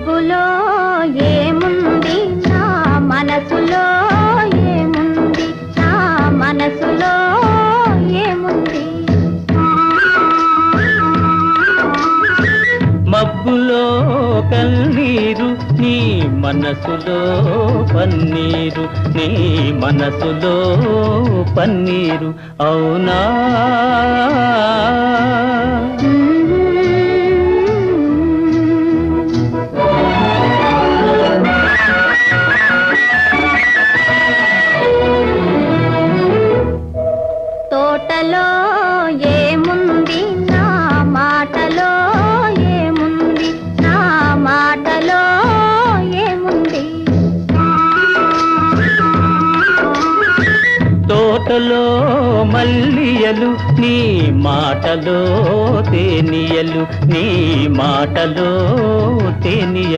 మబ్బులో ఏముంది నా మనసులో ఏముంది నా మనసులో ఏముంది మబ్బులో కన్నీరు నీ మనసులో పన్నీరు నీ మనసులో పన్నీరు అవునా తోటలో ఏముంది నా మాటలో ఏముంది నా మాటలో ఏముంది తోటలో మల్లియలు నీ మాటలో తేనియలు నీ మాటలో తేనియలు